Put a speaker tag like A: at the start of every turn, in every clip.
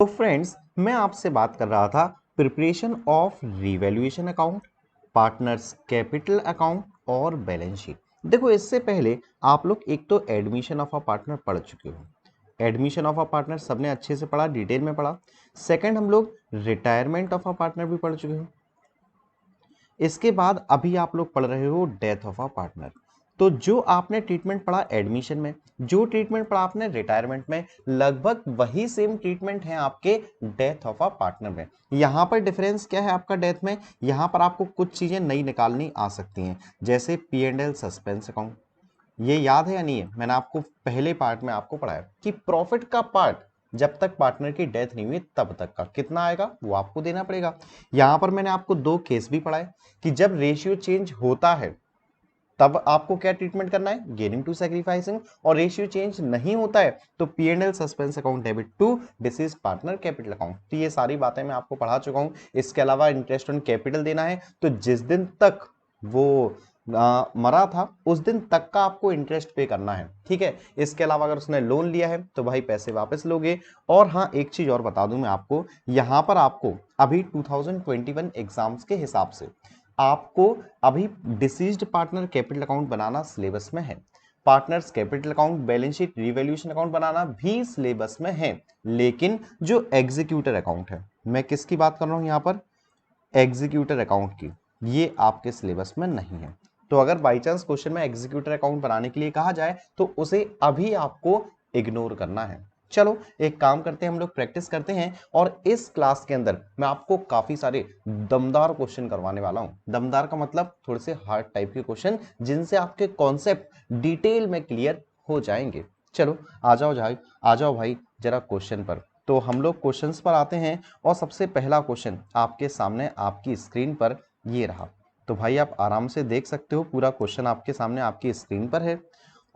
A: तो फ्रेंड्स, मैं आपसे बात कर रहा था preparation of revaluation account, partners capital account और बैलेंस शीट। देखो, इससे पहले आप लोग एक तो एडमिशन ऑफ अ पार्टनर पढ़ चुके हो। एडमिशन ऑफ अ पार्टनर सबने अच्छे से पढ़ा, डिटेल में पढ़ा। सेकंड, हम लोग रिटायरमेंट ऑफ अ पार्टनर भी पढ़ चुके हो। इसके बाद अभी आप लोग पढ़ रहे हो डेथ ऑफ अ पार्टनर। तो जो आपने ट्रीटमेंट पढ़ा एडमिशन में, जो ट्रीटमेंट पढ़ा आपने रिटायरमेंट में, लगभग वही सेम ट्रीटमेंट है आपके डेथ ऑफ अ पार्टनर में। यहां पर डिफरेंस क्या है आपका डेथ में? यहां पर आपको कुछ चीजें नई निकालनी आ सकती हैं, जैसे P&L सस्पेंस अकाउंट। ये याद है या नहीं है? मैंने आपको पहले पार्ट में आपको पढ़ाया कि प्रॉफिट का पार्ट जब तक पार्टनर की डेथ नहीं हुई तब तक का कितना आएगा वो आपको देना पड़ेगा। यहां पर मैंने आपको दो केस भी पढ़ाए कि जब रेशियो चेंज होता है तब आपको क्या ट्रीटमेंट करना है, गेनिंग टू सैक्रिफाइसिंग, और रेशियो चेंज नहीं होता है तो P&L suspense account debit to deceased partner capital account. तो ये सारी बातें मैं आपको पढ़ा चुका हूं। इसके अलावा इंटरेस्ट ऑन कैपिटल देना है, तो जिस दिन तक वो मरा था उस दिन तक का आपको इंटरेस्ट पे करना है, ठीक है। इसके अलावा अगर उसने लोन लिया है तो भाई पैसे वापस लोगे। और हाँ, एक चीज और बता दूं मैं आपको, यहां पर आपको अभी 2021 एग्जाम्स के हिसाब से आपको अभी डिसीज्ड पार्टनर कैपिटल अकाउंट बनाना सिलेबस में है। Partners capital account, balance sheet, revaluation account बनाना भी सिलेबस में है। लेकिन जो एग्जीक्यूटर अकाउंट है, मैं किसकी बात कर रहा हूं यहां पर? एग्जीक्यूटर अकाउंट की, ये आपके सिलेबस में नहीं है। तो अगर बाई चांस क्वेश्चन में एग्जीक्यूटर अकाउंट बनाने के लिए कहा जाए तो उसे अभी आपको इग्नोर करना है। चलो एक काम करते हैं, हम लोग प्रैक्टिस करते हैं और इस क्लास के अंदर मैं आपको काफी सारे दमदार क्वेश्चन करवाने वाला हूं। दमदार का मतलब थोड़े से हार्ड टाइप के क्वेश्चन, जिनसे आपके कॉन्सेप्ट डिटेल में क्लियर हो जाएंगे। चलो आ जाओ भाई, आ जाओ भाई जरा क्वेश्चन पर। तो हम लोग क्वेश्चंस पर आते हैं और सबसे पहला क्वेश्चन आपके सामने आपकी स्क्रीन पर ये रहा। तो भाई आप आराम से देख सकते हो, पूरा क्वेश्चन आपके सामने आपकी स्क्रीन पर है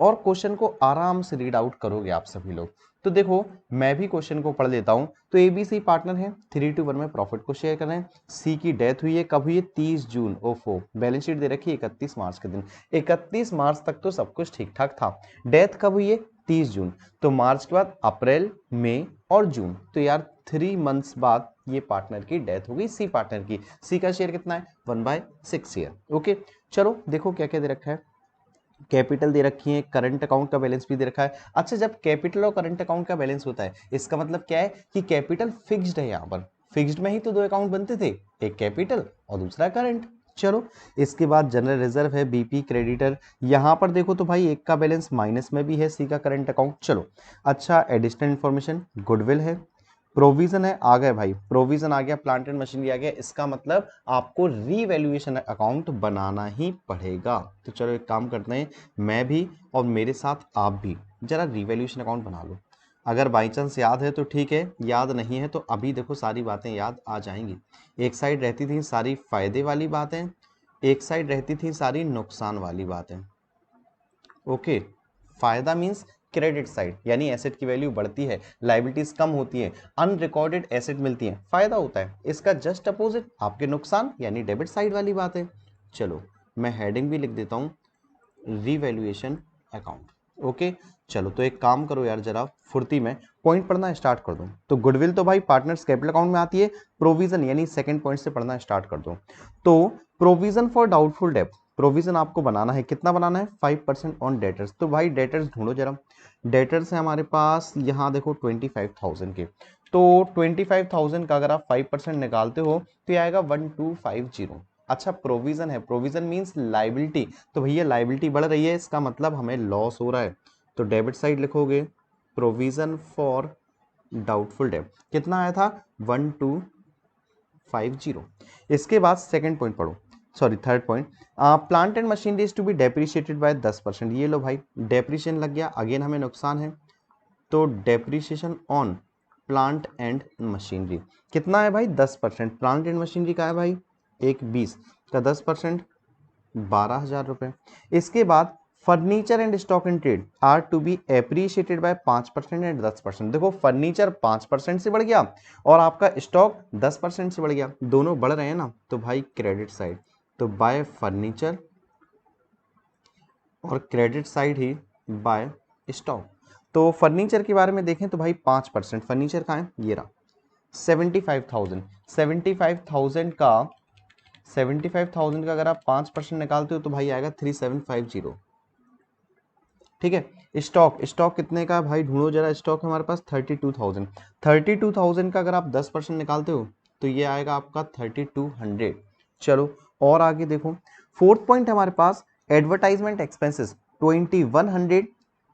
A: और क्वेश्चन को आराम से रीड आउट करोगे आप सभी लोग। तो देखो, मैं भी क्वेश्चन को पढ़ लेता हूं। तो ABC पार्टनर है, 3:1 में प्रॉफिट को शेयर कर रहे हैं। सी की डेथ हुई है, कब हुई है? 30 जून। ओफो, बैलेंस शीट दे रखी है 31 मार्च के दिन। 31 मार्च तक तो सब कुछ ठीक ठाक था। डेथ कब हुई है? 30 जून। तो मार्च के बाद अप्रैल, मई और जून, तो यार 3 मंथ्स बाद ये पार्टनर की डेथ हो गई, सी पार्टनर की। सी का शेयर कितना है? 1/6 शेयर। ओके, चलो देखो क्या क्या दे रखा है। कैपिटल दे रखी है, करंट अकाउंट का बैलेंस भी दे रखा है। अच्छा, जब कैपिटल और करंट अकाउंट का बैलेंस होता है इसका मतलब क्या है कि कैपिटल फिक्स्ड है। यहाँ पर फिक्स्ड में ही तो दो अकाउंट बनते थे, एक कैपिटल और दूसरा करंट। चलो, इसके बाद जनरल रिजर्व है, BP क्रेडिटर। यहां पर देखो तो भाई एक का बैलेंस माइनस में भी है, सी का करंट अकाउंट। चलो, अच्छा एडिशनल इंफॉर्मेशन, गुडविल है, प्रोविजन है, आ गए भाई, प्रोविजन आ गया, प्लांट एंड मशीनरी आ गया। इसका मतलब आपको रीवैल्यूएशन अकाउंट बनाना ही पड़ेगा। तो चलो एक काम करते हैं, मैं भी और मेरे साथ आप भी जरा रीवैल्यूएशन अकाउंट बना लो। अगर बाई चांस याद है तो ठीक है, याद नहीं है तो अभी देखो सारी बातें याद आ जाएंगी। एक साइड रहती थी सारी फायदे वाली बातें, एक साइड रहती थी सारी नुकसान वाली बातें। ओके, फायदा मींस क्रेडिट साइड, यानी एसेट की वैल्यू बढ़ती है, लायबिलिटीज कम होती है, अनरिकॉर्डेड एसेट मिलती है, फायदा होता है। इसका जस्ट अपोजिट आपके नुकसान, यानी डेबिट साइड वाली बात है। चलो मैं हेडिंग भी लिख देता हूं, रीवैल्यूएशन अकाउंट। ओके, चलो तो एक काम करो यार, जरा फुर्ती में पॉइंट पढ़ना स्टार्ट कर दो। तो गुडविल तो भाई पार्टनर्स कैपिटल अकाउंट में आती है। प्रोविजन यानी सेकंड पॉइंट से पढ़ना स्टार्ट कर दो। तो प्रोविजन फॉर डाउटफुल डेब्ट, प्रोविजन आपको बनाना है, कितना बनाना है? 5% ऑन डेटर्स। तो भाई डेटर्स ढूंढो जरा। डेटर्स है हमारे पास, यहाँ देखो 25,000 के। तो 25,000 का अगर आप 5% निकालते हो तो ये आएगा 1250। अच्छा, प्रोविजन है, प्रोविजन मींस लाइबिलिटी। तो भैया लाइबिलिटी बढ़ रही है, इसका मतलब हमें लॉस हो रहा है। तो डेबिट साइड लिखोगे प्रोविजन फॉर डाउटफुल डेब्ट, कितना आया था? 1250। इसके बाद सेकंड पॉइंट पढ़ो, sorry third point, plant and machinery is to be depreciated by 10%। ये लो भाई, डेप्रिशिएशन लग गया, अगेन हमें नुकसान है। तो depreciation on plant and machinery कितना है भाई? 10%। प्लांट एंड मशीनरी का है भाई एक 20 का 10%, 12,000 रुपए। इसके बाद furniture and stock in trade are to be appreciated by 5% and 10%। देखो फर्नीचर 5% से बढ़ गया और आपका स्टॉक 10% से बढ़ गया, दोनों बढ़ रहे हैं ना, तो भाई क्रेडिट साइड, तो बाय फर्नीचर और क्रेडिट साइड ही बाय स्टॉक। तो फर्नीचर के बारे में देखें तो भाई 5%, फर्नीचर का है ये रहा, 75,000, 75,000 का अगर आप 5% निकालते हो तो भाई आएगा 3750। ठीक है। स्टॉक कितने का भाई ढूंढो जरा, स्टॉक हमारे पास 32,000, 32,000 का अगर आप 10% निकालते हो तो ये आएगा आपका 3200। चलो और आगे देखो, फोर्थ पॉइंट हमारे पास advertisement expenses 2100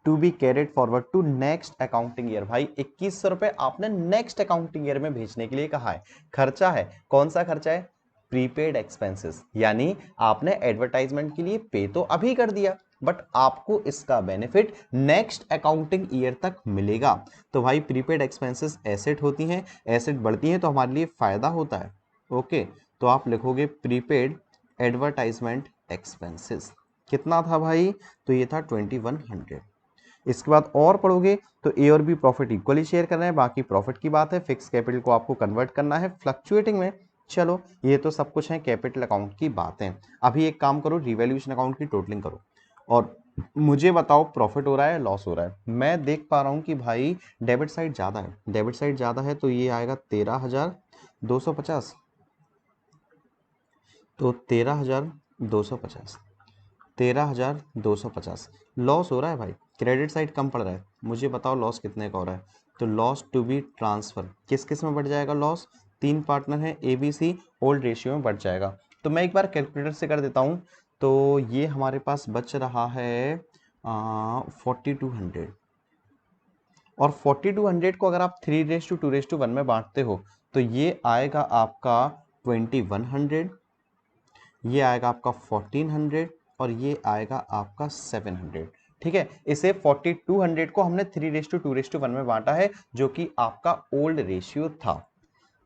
A: to be carried forward to next accounting year. भाई 2100 रुपए आपने नेक्स्ट अकाउंटिंग ईयर में भेजने के लिए कहा है। खर्चा है, कौन सा खर्चा है? प्रीपेड एक्सपेंसेस, यानी आपने एडवर्टाइजमेंट के लिए पे तो अभी कर दिया, बट आपको इसका बेनिफिट नेक्स्ट अकाउंटिंग ईयर तक मिलेगा। तो भाई प्रीपेड एक्सपेंसेस एसेट होती हैं, एसेट बढ़ती हैं तो हमारे लिए फायदा होता है। ओके, तो आप लिखोगे प्रीपेड एडवर्टाइजमेंट एक्सपेंसेस। कितना था भाई? तो ये था 2100। इसके बाद और पढ़ोगे तो ए और बी प्रॉफिट इक्वली शेयर कर रहे हैं, बाकी प्रॉफिट की बात है। फिक्स कैपिटल को आपको कन्वर्ट करना है फ्लक्चुएटिंग में। चलो ये तो सब कुछ है कैपिटल अकाउंट की बातें। अभी एक काम करो, रिवैल्यूएशन अकाउंट की टोटलिंग करो और मुझे बताओ प्रॉफिट हो रहा है लॉस हो रहा है। मैं देख पा रहा हूं कि भाई डेबिट साइड ज्यादा है, डेबिट साइड ज्यादा है तो ये आएगा 13,250। तो 13,250, 13,250 लॉस हो रहा है भाई, क्रेडिट साइड कम पड़ रहा है। मुझे बताओ लॉस कितने का हो रहा है? तो लॉस टू बी ट्रांसफर किस किस में बढ़ जाएगा लॉस? 3 पार्टनर है A B C, old ratio में बढ़ जाएगा। तो मैं एक बार कैलकुलेटर से कर देता हूँ। तो ये हमारे पास बच रहा है 4200, और 4200 को अगर आप 3:2:1 में बांटते हो तो ये आएगा आपका 2100, ये आएगा आपका 1400 और ये आएगा आपका 700। ठीक है, इसे 4200 को हमने 3:2:1 में बांटा है जो कि आपका ओल्ड रेशियो था।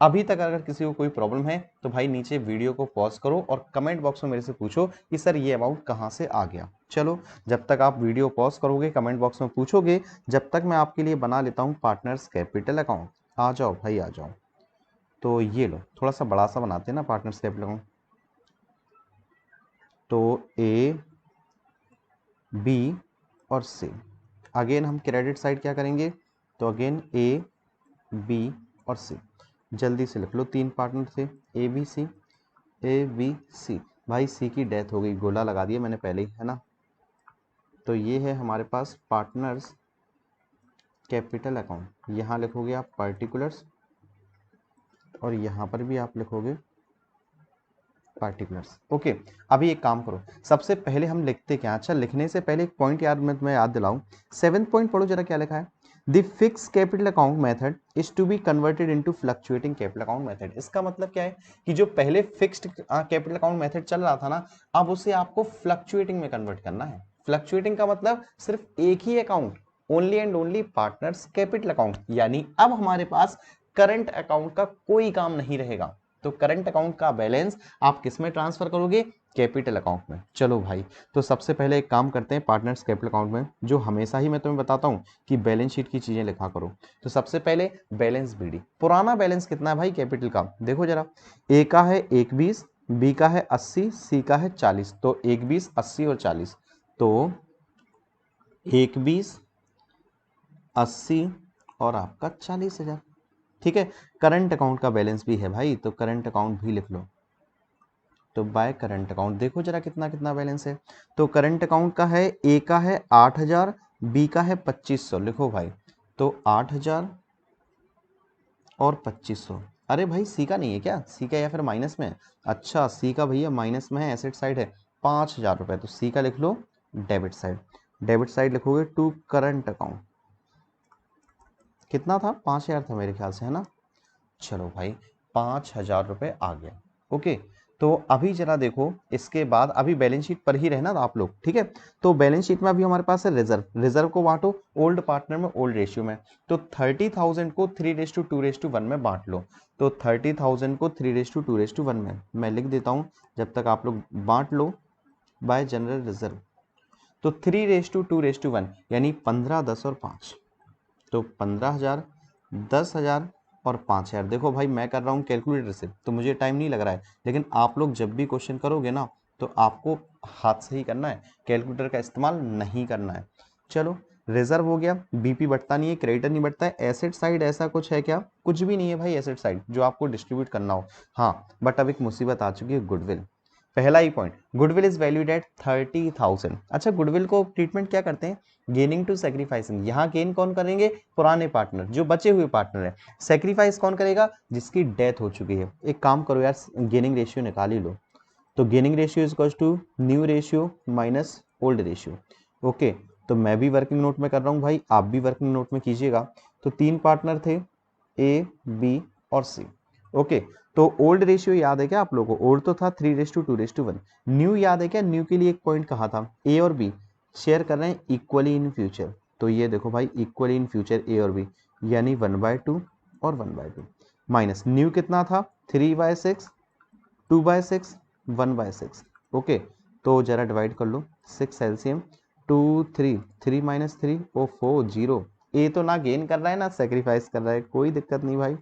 A: अभी तक अगर किसी को कोई प्रॉब्लम है तो भाई नीचे वीडियो को पॉज करो और कमेंट बॉक्स में मेरे से पूछो कि सर ये अमाउंट कहाँ से आ गया। चलो जब तक आप वीडियो पॉज करोगे कमेंट बॉक्स में पूछोगे, जब तक मैं आपके लिए बना लेता हूँ पार्टनर्स कैपिटल अकाउंट। आ जाओ भाई आ जाओ। तो ये लो, थोड़ा सा बड़ा सा बनाते हैं ना पार्टनर्स कैपिटल अकाउंट। तो ए बी और सी, अगेन हम क्रेडिट साइड क्या करेंगे? तो अगेन ए बी और सी, जल्दी से लिख लो। 3 पार्टनर थे ए बी सी, ए बी सी। भाई सी की डेथ हो गई, गोला लगा दिया मैंने पहले ही, है ना। तो ये है हमारे पास पार्टनर्स कैपिटल अकाउंट। यहाँ लिखोगे आप पर्टिकुलर्स और यहाँ पर भी आप लिखोगे पार्टिकुलर्स। ओके, अभी एक काम करो, सबसे पहले हम लिखते क्या? अच्छा लिखने से पहले एक पॉइंट यार मैं तुम्हें याद दिलाऊं। 7th पॉइंट पढ़ो जरा, क्या लिखा है? The fix capital account method is to be converted into fluctuating capital account method. इसका मतलब क्या है कि जो पहले फिक्स्ड कैपिटल अकाउंट मेथड चल रहा था ना, अब उसे आपको फ्लक्चुएटिंग में कन्वर्ट करना है। फ्लक्चुएटिंग का मतलब सिर्फ एक ही account, only and only partners capital account, यानी अब हमारे पास करंट अकाउंट का कोई काम नहीं रहेगा। तो करंट अकाउंट का बैलेंस आप किस में ट्रांसफर करोगे? कैपिटल अकाउंट में। चलो भाई, तो सबसे पहले एक काम करते हैं पार्टनर्स कैपिटल अकाउंट में, जो हमेशा ही मैं तुम्हें बताता हूं कि बैलेंस शीट की चीजें लिखा करो। तो सबसे पहले बैलेंस बीडी, पुराना बैलेंस कितना है भाई कैपिटल का? देखो जरा, ए का है 120, बी का है 80, सी का है 40। तो 120, 80 और 40, तो 120, 80 और आपका 40,000। ठीक है, करंट अकाउंट का बैलेंस भी है भाई, तो करंट अकाउंट भी लिख लो। तो बाय करंट अकाउंट देखो जरा कितना कितना बैलेंस है। तो करंट अकाउंट का है, ए का है 8,000, बी का है 2500। लिखो भाई, तो 8,000 और 2500। अरे भाई सी का नहीं है क्या? सी का या फिर माइनस में है? अच्छा सी का भैया माइनस में है, एसेट साइड है 5,000 रुपए। तो सी का लिख लो डेबिट साइड, डेबिट साइड लिखोगे टू करंट अकाउंट। कितना था? 5,000 था मेरे ख्याल से, है ना। चलो भाई 5,000 रुपए आ गया। ओके, तो अभी जरा देखो, इसके बाद अभी बैलेंस शीट पर ही रहना आप लोग, ठीक है। तो बैलेंस शीट में अभी हमारे पास है रिजर्व, रिजर्व को बांटो ओल्ड पार्टनर में ओल्ड रेशियो में। तो 30,000 को 3:2:1 में बांट लो। तो 30,000 को 3:2:1 में मैं लिख देता हूं, जब तक आप लोग बांट लो, बाय जनरल रिजर्व। तो 3:2:1 यानी 15, 10 और 5। तो 15,000, 10,000 और 5,000। देखो भाई मैं कर रहा हूँ कैलकुलेटर से तो मुझे टाइम नहीं लग रहा है, लेकिन आप लोग जब भी क्वेश्चन करोगे ना तो आपको हाथ से ही करना है, कैलकुलेटर का इस्तेमाल नहीं करना है। चलो रिजर्व हो गया, बीपी बढ़ता नहीं है, क्रेडिटर नहीं बढ़ता है। एसेट साइड ऐसा कुछ है क्या? कुछ भी नहीं है भाई एसेट साइड जो आपको डिस्ट्रीब्यूट करना हो। हाँ, बट अब एक मुसीबत आ चुकी है, गुडविल। पहला ही point, goodwill is valued at 30,000। अच्छा, गुडविल को ट्रीटमेंट क्या करते हैं? Gaining to sacrificing. यहाँ गेन कौन करेंगे? पुराने पार्टनर, जो बचे हुए पार्टनर है। सेक्रीफाइस कौन करेगा? जिसकी डेथ हो चुकी है। एक काम करो यार, गेनिंग रेशियो निकाल ही लो। तो gaining ratio is equals to new ratio minus old ratio. Okay, तो मैं भी वर्किंग नोट में कर रहा हूँ भाई, आप भी वर्किंग नोट में कीजिएगा। तो 3 पार्टनर थे, ए, बी और सी। ओके, तो ओल्ड रेशियो याद है क्या आप लोगों को? ओल्ड तो था 3:2:1। न्यू याद है क्या? न्यू के लिए एक पॉइंट कहा था, ए और बी शेयर कर रहे हैं इक्वली इन फ्यूचर। तो ये देखो भाई, इक्वली इन फ्यूचर ए और बी, यानी 1/2 और 1/2। माइनस न्यू कितना था? 3/6, 2/6, 1/6। ओके, तो जरा डिवाइड कर लो, 6 एलसीएम, 2 3 3 माइनस 3 ओ 4 0। ए तो ना गेन कर रहा है ना सेक्रीफाइस कर रहा है, कोई दिक्कत नहीं भाई।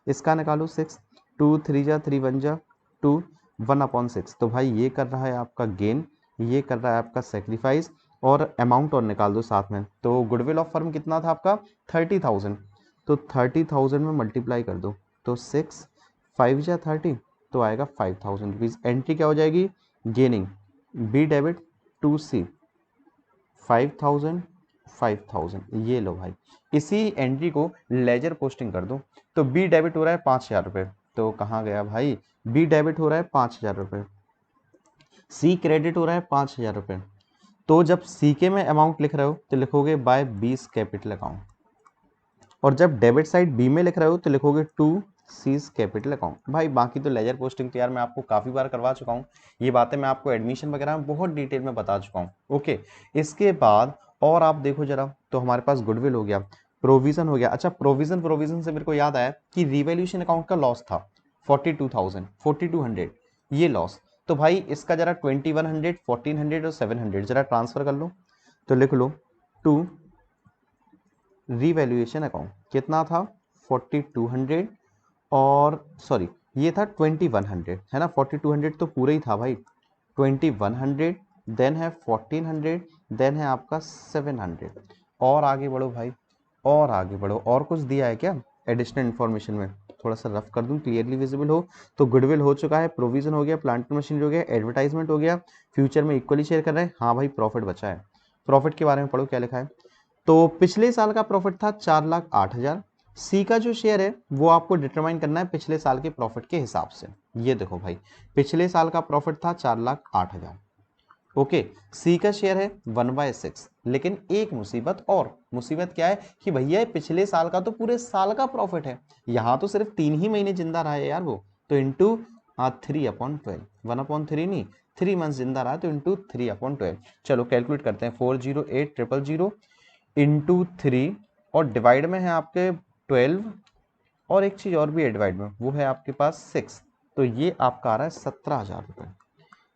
A: इसका निकालो 6, 2 3 जा 3 1 जा 2, 1/6। तो भाई ये कर रहा है आपका गेन, ये कर रहा है आपका सेक्रीफाइस, और अमाउंट और निकाल दो साथ में। तो गुडविल ऑफ फर्म कितना था आपका? 30,000। तो 30,000 में मल्टीप्लाई कर दो, तो 6 5 जा 30, तो आएगा 5,000 रुपीज। एंट्री क्या हो जाएगी? गेनिंग, बी डेबिट टू सी, 5,000 5,000। ये लो भाई, इसी एंट्री को लेजर पोस्टिंग कर दो। तो बी डेबिट हो रहा है 5,000 रुपये, तो कहाँ गया भाई? बी डेबिट हो रहा है 5,000 रुपये, सी क्रेडिट हो रहा है 5,000 रुपये। तो जब सी के में अमाउंट लिख रहे हो तो लिखोगे बाय बीस कैपिटल अकाउंट, और जब डेबिट साइड बी में लिख रहे हो तो लिखोगे टू सीज कैपिटल अकाउंट। भाई बाकी तो लेजर पोस्टिंग तो यार मैं आपको काफी बार करवा चुका हूँ, ये बातें मैं आपको एडमिशन वगैरह में बहुत डिटेल में बता चुका हूँ। ओके, इसके बाद और आप देखो जरा, तो हमारे पास गुडविल हो गया, प्रोविजन हो गया। अच्छा, प्रोविजन प्रोविजन से मेरे को याद आया कि रिवैल्यूएशन अकाउंट का लॉस था 42,000 4200, ये लॉस। तो भाई इसका जरा 2100 1400 और 700 जरा ट्रांसफर कर लो। तो लिख लो टू रिवैल्यूएशन अकाउंट, कितना था? 4200, और सॉरी ये था 2100, है ना? 4200 तो पूरा ही था भाई, 2100, देन है 1400, देन है आपका 700। और आगे बढ़ो भाई, और आगे बढ़ो। और कुछ दिया है क्या एडिशनल इन्फॉर्मेशन में? थोड़ा सा रफ कर दूं, क्लियरली विजिबल हो। तो गुडविल हो चुका है, प्रोविजन हो गया, प्लांट मशीनरी हो गया, एडवर्टाइजमेंट हो गया, फ्यूचर में इक्वली शेयर कर रहे हैं। हाँ भाई, प्रॉफिट बचा है। प्रॉफिट के बारे में पढ़ो क्या लिखा है। तो पिछले साल का प्रॉफिट था 4,08,000। सी का जो शेयर है वो आपको डिटरमाइन करना है पिछले साल के प्रॉफिट के हिसाब से। ये देखो भाई, पिछले साल का प्रॉफिट था 4,08,000। ओके, सी का शेयर है 1/6। लेकिन एक मुसीबत, और मुसीबत क्या है कि भैया ये पिछले साल का तो पूरे साल का प्रॉफिट है, यहाँ तो सिर्फ 3 ही महीने जिंदा रहा है यार वो। तो इंटू 3/12, 1/3 नहीं, 3 मंथ जिंदा रहा, तो इंटू 3/12। चलो कैलकुलेट करते हैं, 408,000 इंटू 3, और डिवाइड में है आपके 12, और एक चीज और भी है डिवाइड में, वो है आपके पास 6। तो ये आपका आ रहा है 17,000 रुपये।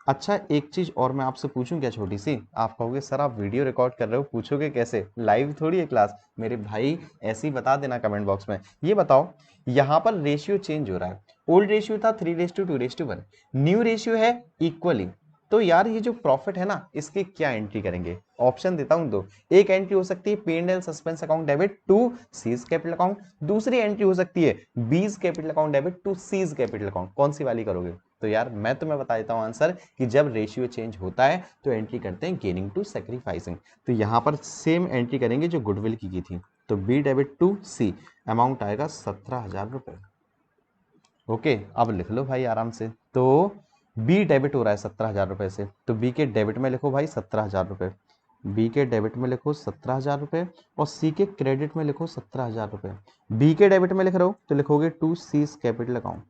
A: अच्छा, एक चीज और मैं आपसे पूछूं क्या छोटी सी? आप कहोगे सर आप वीडियो रिकॉर्ड कर रहे हो, पूछोगे कैसे? लाइव थोड़ी है क्लास मेरे भाई, ऐसे ही बता देना कमेंट बॉक्स में। ये बताओ, यहाँ पर रेशियो चेंज हो रहा है। ओल्ड रेशियो था 3:2:1, न्यू रेशियो है इक्वली। तो यार ये जो प्रॉफिट है ना, इसकी क्या एंट्री करेंगे? ऑप्शन देता हूं दो। एक एंट्री हो सकती है P&L suspense account debit to C's capital account, दूसरी एंट्री हो सकती है B's capital account debit to C's capital account. कौन सी वाली करोगे? तो यार मैं तुम्हें बता देता हूं आंसर, कि जब रेशियो चेंज होता है तो एंट्री करते हैं गेनिंग टू सेक्रीफाइसिंग। तो यहां पर सेम एंट्री करेंगे जो गुडविल की थी। तो B debit to C, amount आएगा 17,000 रुपए। ओके, अब लिख लो भाई आराम से। तो बी डेबिट हो रहा है 17,000 रुपए से, तो बी के डेबिट में लिखो भाई 17,000 रुपए, बी के डेबिट में लिखो 17,000 रुपए, और सी के क्रेडिट में लिखो 17,000 रुपए। बी के डेबिट में लिख रहे हो तो लिखोगे to C's capital account.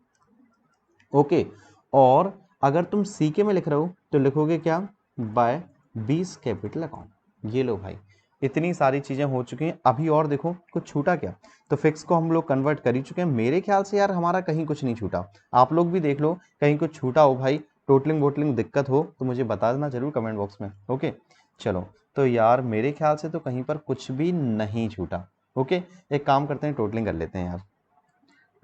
A: Okay, और अगर तुम सी के में लिख रहे हो तो लिखोगे क्या? बाय बीस कैपिटल अकाउंट। ये लो भाई, इतनी सारी चीजें हो चुकी हैं। अभी और देखो कुछ छूटा क्या? तो फिक्स को हम लोग कन्वर्ट कर ही चुके हैं। मेरे ख्याल से यार हमारा कहीं कुछ नहीं छूटा, आप लोग भी देख लो कहीं कुछ छूटा हो भाई। टोटलिंग वोटलिंग दिक्कत हो तो मुझे बता देना जरूर कमेंट बॉक्स में। ओके, चलो, तो यार मेरे ख्याल से तो कहीं पर कुछ भी नहीं छूटा। ओके, एक काम करते हैं, टोटलिंग कर लेते हैं यार।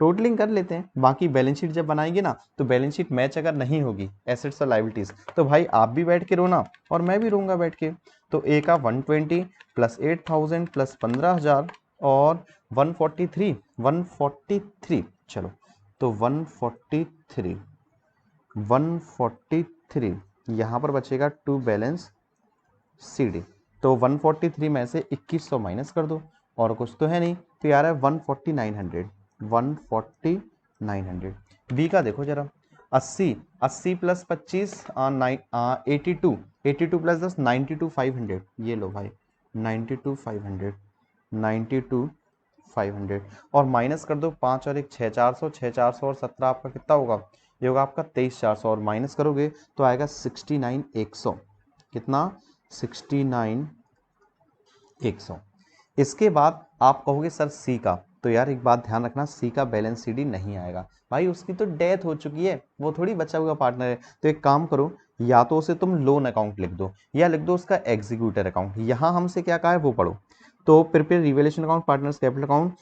A: टोटलिंग कर लेते हैं, बाकी बैलेंस शीट जब बनाएंगे ना तो बैलेंस शीट मैच अगर नहीं होगी एसेट्स और लायबिलिटीज तो भाई आप भी बैठ के रोना और मैं भी रोऊंगा बैठ के। तो ए का 120 प्लस 8000 प्लस 15000 और 143 चलो तो 143 यहाँ पर बचेगा टू बैलेंस CD। तो 143 में से 2100 माइनस कर दो और कुछ तो है नहीं, तो यार है 14900 बी का देखो जरा 80 प्लस 25 82 प्लस 10 92,500 ये लो भाई 92,500 और माइनस कर दो 5 और 1 6,400 और 17 आपका कितना होगा, ये होगा आपका 23,400 और माइनस करोगे तो आएगा 69,100 कितना 69,100। इसके बाद आप कहोगे सर सी का, तो यार एक बात ध्यान रखना सी का बैलेंस CD नहीं आएगा भाई, उसकी तो डेथ हो चुकी है, वो थोड़ी बचा हुआ पार्टनर है। तो एक काम करो या तो उसे तुम लोन अकाउंट लिख दो या लिख दो उसका एग्जीक्यूटर अकाउंट। यहाँ हमसे क्या कहा है वो पढ़ो। तो prepare revaluation account, partners capital account,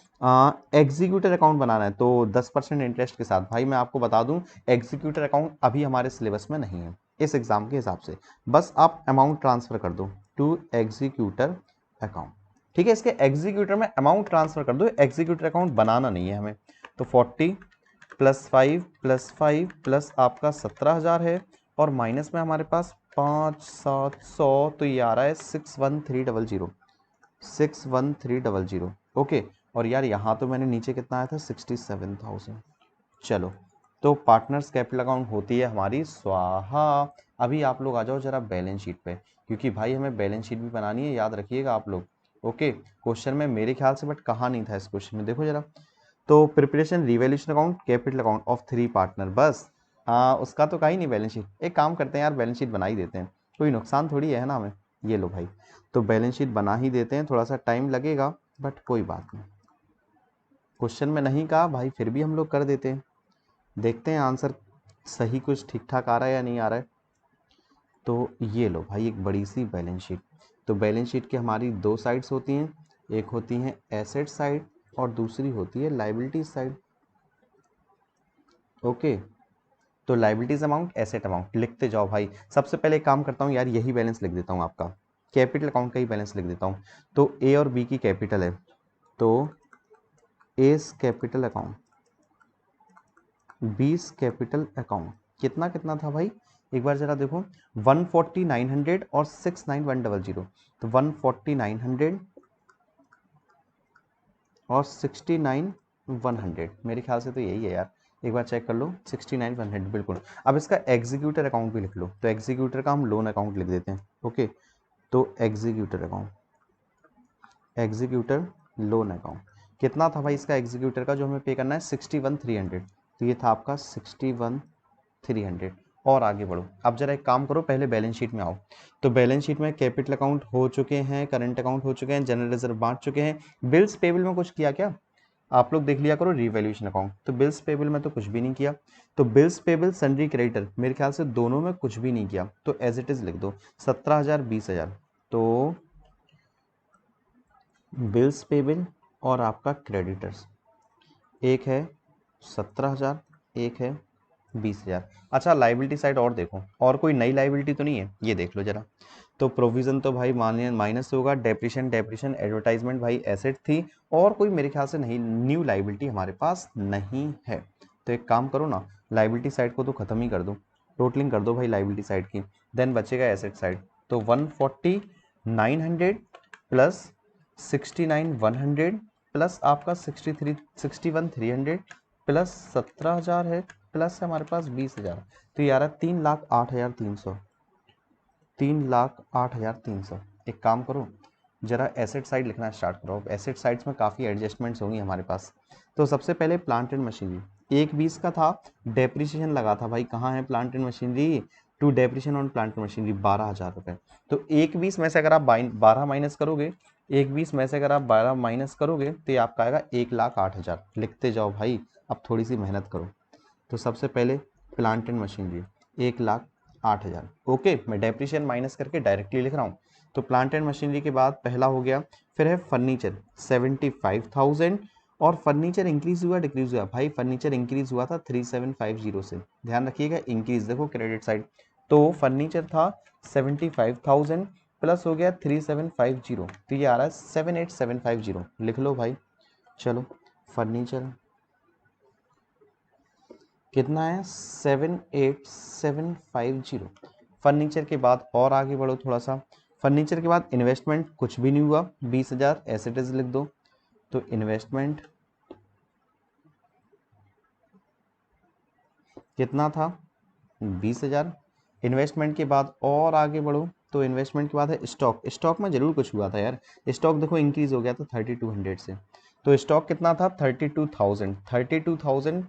A: executor account बनाना है तो 10% इंटरेस्ट के साथ। भाई मैं आपको बता दूं एग्जीक्यूटर अकाउंट अभी हमारे सिलेबस में नहीं है इस एग्जाम के हिसाब से, बस आप अमाउंट ट्रांसफर कर दो टू एग्जीक्यूटर अकाउंट, ठीक है। इसके एग्जीक्यूटर में अमाउंट ट्रांसफर कर दो, एग्जीक्यूटर अकाउंट बनाना नहीं है हमें। तो 40 प्लस 5 प्लस आपका 17,000 है और माइनस में हमारे पास 5,700 तो ये आ रहा है 61300 ओके। और यार यहाँ तो मैंने नीचे कितना आया था 67,000। चलो तो पार्टनर्स कैपिटल अकाउंट होती है हमारी स्वाहा। अभी आप लोग आ जाओ जरा बैलेंस शीट पे, क्योंकि भाई हमें बैलेंस शीट भी बनानी है, याद रखिएगा आप लोग। ओके क्वेश्चन में मेरे ख्याल से बट कहा नहीं था इस क्वेश्चन में, देखो जरा। तो preparation revaluation account capital account of 3 partner, बस हाँ उसका तो कहीं नहीं बैलेंस शीट। एक काम करते हैं यार बैलेंस शीट बना ही देते हैं, कोई नुकसान थोड़ी है ना हमें। ये लो भाई तो बैलेंस शीट बना ही देते हैं, थोड़ा सा टाइम लगेगा बट कोई बात नहीं। क्वेश्चन में नहीं कहा भाई फिर भी हम लोग कर देते हैं, देखते हैं आंसर सही कुछ ठीक ठाक आ रहा है या नहीं आ रहा है। तो ये लो भाई एक बड़ी सी बैलेंस शीट। तो बैलेंस शीट की हमारी दो साइड्स होती हैं, एक होती है एसेट साइड और दूसरी होती है लायबिलिटी साइड। ओके तो लायबिलिटीज अमाउंट एसेट अमाउंट लिखते जाओ भाई। सबसे पहले एक काम करता हूँ यार यही बैलेंस लिख देता हूँ, आपका कैपिटल अकाउंट का ही बैलेंस लिख देता हूँ। तो ए और बी की कैपिटल है तो एस कैपिटल अकाउंट बीस कैपिटल अकाउंट कितना कितना था भाई एक बार जरा देखो 14900 और 69100। तो 14900 और 69100 मेरे ख्याल से तो यही है यार, एक बार चेक कर लो 69100 बिल्कुल। अब इसका एग्जीक्यूटर अकाउंट भी लिख लो, तो एग्जीक्यूटर का हम लोन अकाउंट लिख देते हैं। ओके तो executor account, executor loan account कितना था भाई इसका एग्जीक्यूटर का जो हमें पे करना है 61,300। तो ये था आपका 61,300। और आगे बढ़ो, अब जरा एक काम करो पहले बैलेंस शीट में आओ। तो बैलेंस शीट में कैपिटल अकाउंट हो चुके हैं, करंट अकाउंट हो चुके हैं, जनरल रिजर्व बांट चुके हैं। बिल्स पेबल में कुछ किया क्या आप लोग देख लिया करो रिवैल्यूएशन अकाउंट। तो बिल्स पेबल में तो कुछ भी नहीं किया। तो बिल्स पेबल सन्ड्री क्रेडिटर मेरे ख्याल से दोनों में कुछ भी नहीं किया, तो एज इट इज लिख दो 17,000 20,000। तो बिल्स पेबल और आपका क्रेडिटर्स एक है 17,000 एक है 20,000। अच्छा लाइबिलिटी साइड और देखो, और कोई नई लाइबिलिटी तो नहीं है, ये देख लो जरा। तो प्रोविजन तो भाई माइनस होगा, डेप्रिशन एडवर्टाइजमेंट भाई एसेट थी, और कोई मेरे ख्याल से नहीं न्यू लाइबिलिटी हमारे पास नहीं है। तो एक काम करो ना लाइबिलिटी साइड को तो खत्म ही कर दो, टोटलिंग कर दो भाई लाइबिलिटी साइड की, देन बचेगा एसेट साइड। तो 14900 प्लस 69,100 प्लस आपका 61,300 प्लस 17,000 है प्लस हमारे पास 20,000। तो यार 3,08,300 3,08,300। एक काम करो जरा एसेट साइड लिखना स्टार्ट करो। एसेट साइड्स में काफ़ी एडजस्टमेंट्स होंगी हमारे पास। तो सबसे पहले प्लांट एंड मशीनरी 1,20 का था, डेप्रिसिएशन लगा था भाई, कहाँ है plant and machinery, to depreciation on plant and machinery 12,000 रुपये। तो 1,20 में से अगर आप 12 माइनस करोगे, 1,20 में से अगर आप 12 माइनस करोगे तो ये आपका आएगा 1,08,000। लिखते जाओ भाई, अब थोड़ी सी मेहनत करो। तो सबसे पहले प्लांट एंड मशीनरी 1,08,000। ओके मैं डेप्रिसिएशन माइनस करके डायरेक्टली लिख रहा हूँ। तो प्लांट एंड मशीनरी के बाद पहला हो गया, फिर है फर्नीचर 75,000 और फर्नीचर इंक्रीज हुआ डिक्रीज हुआ? भाई फर्नीचर इंक्रीज हुआ था 3750 से, ध्यान रखिएगा इंक्रीज, देखो क्रेडिट साइड, तो फर्नीचर था 75,000 प्लस हो गया 3750, तो ये आ रहा है 78750, लिख लो भाई। चलो फर्नीचर कितना है 78750। फर्नीचर के बाद और आगे बढ़ो थोड़ा सा, फर्नीचर के बाद इन्वेस्टमेंट कुछ भी नहीं हुआ, 20,000 एसेट्स लिख दो, तो इन्वेस्टमेंट कितना था 20,000। इन्वेस्टमेंट के बाद और आगे बढ़ो, तो इन्वेस्टमेंट के बाद है स्टॉक, स्टॉक में जरूर कुछ हुआ था यार, स्टॉक देखो इंक्रीज हो गया था 3200 से, तो स्टॉक कितना था 32,000,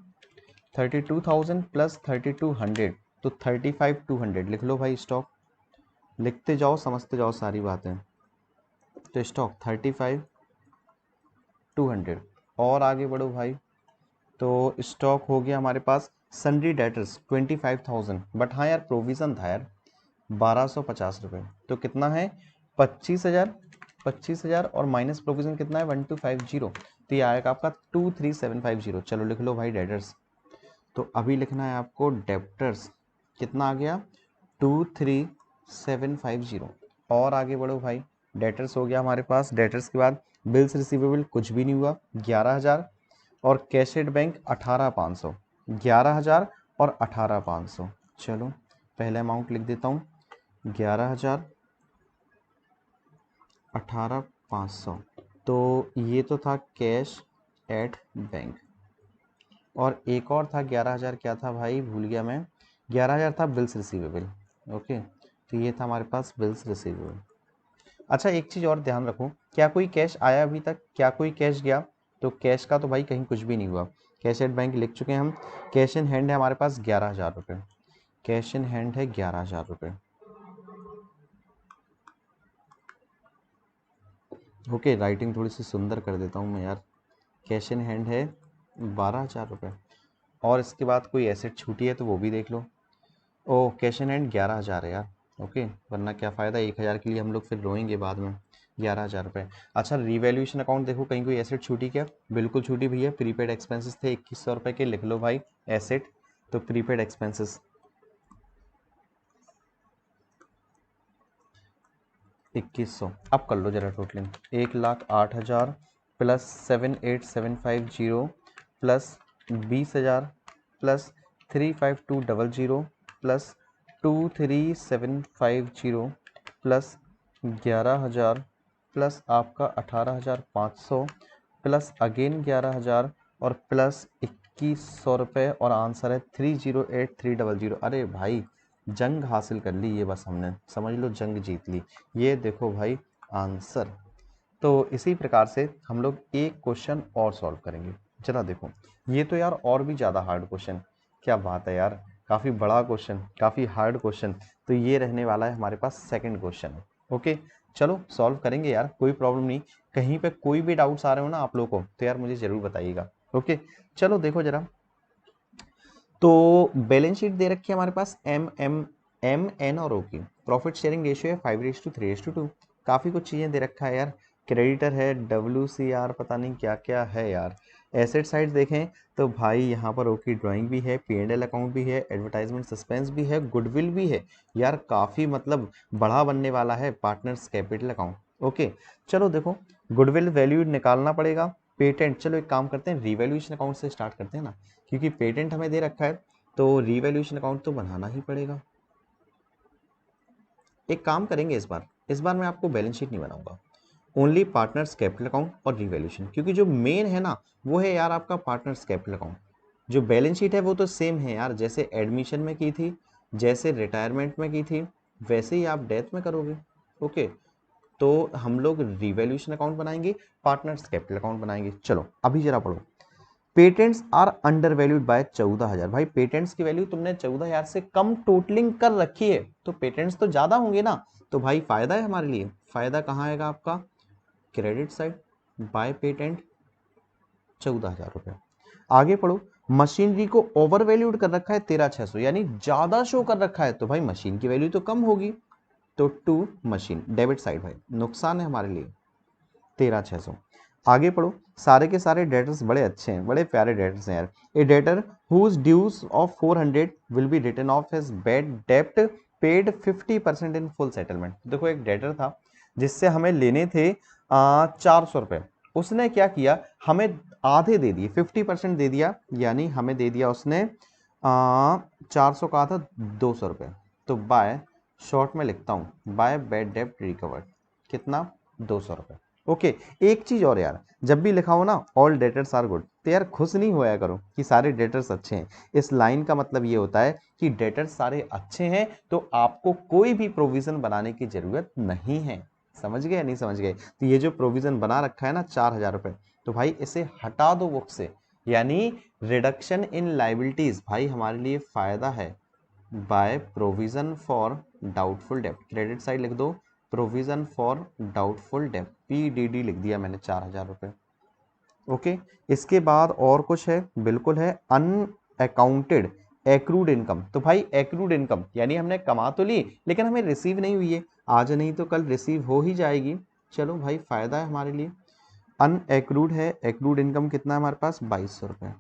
A: 32,000 प्लस 3200, तो 35,200 लिख लो भाई स्टॉक, लिखते जाओ समझते जाओ सारी बातें, तो स्टॉक 35,200। और आगे बढ़ो भाई, तो स्टॉक हो गया हमारे पास सन्ड्री डेटर्स 25,000, बट हाँ यार प्रोविजन था यार 1250 रुपये, तो कितना है 25,000, 25,000 और माइनस प्रोविजन कितना है 1250, तो ये आएगा आपका 23750। चलो लिख लो भाई डेटर्स, तो अभी लिखना है आपको डेप्टर्स, कितना आ गया 23750। और आगे बढ़ो भाई, डेटर्स हो गया हमारे पास, डेटर्स के बाद बिल्स रिसीवेबल कुछ भी नहीं हुआ 11,000, और कैशेड बैंक 18,500, 11,000 और 18,500। चलो पहले अमाउंट लिख देता हूँ 11,000 18,500, तो ये तो था कैश एट बैंक, और एक और था 11,000, क्या था भाई भूल गया मैं, 11,000 था बिल्स रिसीवेबल। ओके, तो ये था हमारे पास बिल्स रिसीवेबल। अच्छा एक चीज़ और ध्यान रखो, क्या कोई कैश आया अभी तक, क्या कोई कैश गया? तो कैश का तो भाई कहीं कुछ भी नहीं हुआ, कैश एट बैंक लिख चुके हैं हम, कैश इन हैंड है हमारे पास 11,000 रुपये, कैश इन हैंड है 11,000 रुपये। ओके, राइटिंग थोड़ी सी सुंदर कर देता हूँ मैं यार, कैश इन हैंड है 12,000 रुपये, और इसके बाद कोई एसेट छूटी है तो वो भी देख लो। ओ कैश इन हैंड 11,000 है यार, ओके, वरना क्या फ़ायदा 1,000 के लिए हम लोग फिर रोएंगे बाद में, 11,000 रुपये। अच्छा रिवैल्यूएशन अकाउंट देखो कहीं कोई एसेट छूटी क्या? बिल्कुल छूटी भैया, प्रीपेड एक्सपेंसेस थे 2,100 रुपये के, लिख लो भाई एसेट, तो प्रीपेड एक्सपेंसेस 2,100। अब कर लो जरा totalling, 1,08,000 plus 78750 plus 20,000 plus 35200 plus 23750 plus 11,000 plus आपका 18,500 प्लस अगेन 11,000 और प्लस 2,100 रुपये, और आंसर है 308,300। अरे भाई जंग हासिल कर ली ये, बस हमने समझ लो जंग जीत ली। ये देखो भाई आंसर। तो इसी प्रकार से हम लोग एक क्वेश्चन और सॉल्व करेंगे। चला देखो, ये तो यार और भी ज़्यादा हार्ड क्वेश्चन, क्या बात है यार, काफ़ी बड़ा क्वेश्चन, काफ़ी हार्ड क्वेश्चन, तो ये रहने वाला है हमारे पास सेकंड क्वेश्चन। ओके चलो सॉल्व करेंगे यार, कोई प्रॉब्लम नहीं, कहीं पे कोई भी डाउट्स आ रहे हो ना आप लोगों को तो यार मुझे ज़रूर बताइएगा। ओके चलो देखो जरा, तो बैलेंस शीट दे रखी है हमारे पास एम एन और ओ की, प्रॉफिट शेयरिंग रेशियो है 5:3:2, काफ़ी कुछ चीज़ें दे रखा है यार, क्रेडिटर है WCR, पता नहीं क्या क्या है यार। एसेट साइड देखें तो भाई यहाँ पर ओ की ड्राइंग भी है, P&L अकाउंट भी है, एडवर्टाइजमेंट सस्पेंस भी है, गुडविल भी है यार, काफ़ी मतलब बड़ा बनने वाला है पार्टनर्स कैपिटल अकाउंट। ओके चलो देखो, गुडविल वैल्यू निकालना पड़ेगा, पेटेंट, चलो एक काम करते हैं रिवैल्यूएशन अकाउंट से स्टार्ट करते हैं ना, क्योंकि पेटेंट हमें दे रखा है तो रिवैल्यूएशन अकाउंट तो बनाना ही पड़ेगा। एक काम करेंगे इस बार मैं आपको बैलेंस शीट नहीं बनाऊंगा, ओनली पार्टनर्स कैपिटल अकाउंट और रिवैल्यूएशन, क्योंकि जो मेन है ना वो है यार आपका पार्टनर्स कैपिटल अकाउंट। जो बैलेंस शीट है वो तो सेम है यार, जैसे एडमिशन में की थी, जैसे रिटायरमेंट में की थी, वैसे ही आप डेथ में करोगे। ओके, तो हम लोग रिवैल्यूएशन अकाउंट बनाएंगे, पार्टनर्स कैपिटल अकाउंट बनाएंगे। चलो अभी जरा पढ़ो, patents are under valued by 14,000। भाई पेटेंट्स की वैल्यू तुमने 14,000 से कम टोटलिंग कर रखी है, तो पेटेंट्स तो ज्यादा होंगे ना, तो भाई फायदा है हमारे लिए, फायदा कहाँ आएगा आपका क्रेडिट साइड, बाय पेटेंट 14,000 रुपये। आगे पढ़ो, मशीनरी को ओवर वैल्यूड कर रखा है 13,600, यानी ज्यादा शो कर रखा है, तो भाई मशीन की वैल्यू तो कम होगी, तो टू मशीन डेबिट साइड भाई नुकसान है हमारे लिए 13,600। आगे पढ़ो। सारे के सारे डेटर्स बड़े अच्छे हैं, बड़े प्यारे डेटर्स हैं यार। A debtor whose dues of 400 will be written off his bad डेप्ट पेड 50% इन फुल सेटलमेंट। देखो एक डेटर था जिससे हमें लेने थे 400 रुपये। उसने क्या किया, हमें आधे दे दिए, 50% दे दिया, यानी हमें दे दिया उसने 400 का था 200 रुपये। तो बाय शॉर्ट में लिखता हूँ, बाय बैड डेप्ट रिकवर्ड, कितना, 200 रुपये। ओके, एक चीज और यार, जब भी लिखा हो ना ऑल डेटर्स आर गुड, तो यार खुश नहीं होया करो कि सारे डेटर्स अच्छे हैं। इस लाइन का मतलब ये होता है कि डेटर्स सारे अच्छे हैं तो आपको कोई भी प्रोविजन बनाने की जरूरत नहीं है। समझ गए या नहीं समझ गए? तो ये जो प्रोविजन बना रखा है ना 4000 रुपये, तो भाई इसे हटा दो बुक से, यानी रिडक्शन इन लाइबिलिटीज भाई हमारे लिए फायदा है। बाय प्रोविजन फॉर डाउटफुल डेब्ट, क्रेडिट साइड लिख दो प्रोविजन फॉर डाउटफुल डेब्ट, PDD लिख दिया मैंने 4000 रुपये। ओके, इसके बाद और कुछ है, बिल्कुल है, अनअकाउंटेड एक्रूड इनकम। तो भाई एक्रूड इनकम यानी हमने कमा तो ली लेकिन हमें रिसीव नहीं हुई है, आज नहीं तो कल रिसीव हो ही जाएगी। चलो भाई फायदा है हमारे लिए। अनएक्रूड है, एक्रूड इनकम कितना है हमारे पास, 2200 रुपये।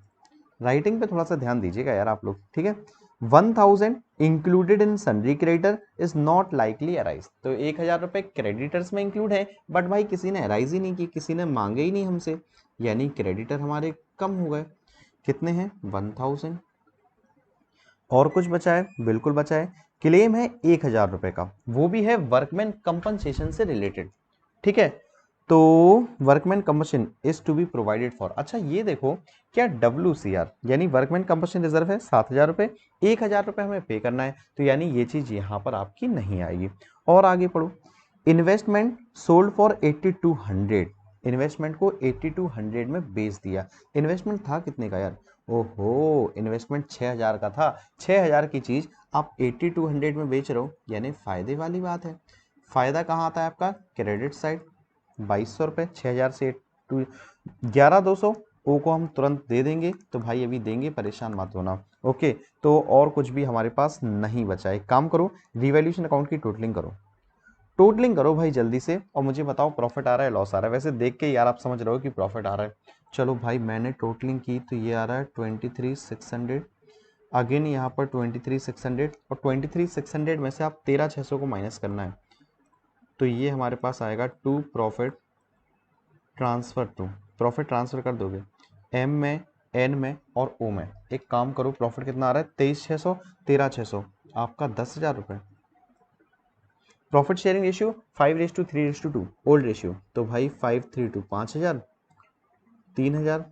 A: राइटिंग पे थोड़ा सा ध्यान दीजिएगा यार आप लोग, ठीक है। 1000 included in sundry creditor is not likely arise. तो 1000 रुपये क्रेडिटर्स में इंक्लूड है, बट भाई किसी ने अराइज ही नहीं की, किसी ने मांगे ही नहीं हमसे, यानी क्रेडिटर हमारे कम हो गए। कितने हैं, 1000। और कुछ बचा है, बिल्कुल बचा है। क्लेम है 1000 रुपये का, वो भी है वर्कमैन कंपनसेशन से रिलेटेड, ठीक है। तो workman compensation is to be provided for, अच्छा ये देखो क्या WCR यानी वर्कमैन कंपनसेशन रिजर्व है 7000 रुपये, 1000 रुपये हमें पे करना है, तो यानी ये चीज यहाँ पर आपकी नहीं आएगी। और आगे पढ़ो, इन्वेस्टमेंट सोल्ड फॉर 8200, इन्वेस्टमेंट को 8200 में बेच दिया। इन्वेस्टमेंट था कितने का यार, ओहो इन्वेस्टमेंट 6000 का था, 6000 की चीज आप 8200 में बेच रहे हो, यानी फायदे वाली बात है। फायदा कहाँ आता है आपका, क्रेडिट साइड, 2200 रुपये, 6000 से 11200, ओ को हम तुरंत दे देंगे, तो भाई अभी देंगे, परेशान मत होना। ओके, तो और कुछ भी हमारे पास नहीं बचा है। काम करो, रिवैल्यूएशन अकाउंट की टोटलिंग करो, टोटलिंग करो भाई जल्दी से, और मुझे बताओ प्रॉफिट आ रहा है लॉस आ रहा है। वैसे देख के यार आप समझ रहे हो कि प्रॉफिट आ रहा है। चलो भाई मैंने टोटलिंग की तो ये आ रहा है 23600, अगेन यहाँ पर 23600, और 23600 में से आप 13600 को माइनस करना है, तो ये हमारे पास आएगा to profit transfer, to profit transfer कर दोगे M में, N में और O में। एक काम करो, प्रॉफिट कितना आ रहा है, 23600, 13600, आपका 10,000 रुपये। Profit sharing ratio 5:3:2, old ratio, तो भाई 5:3:2, 5000, 3000,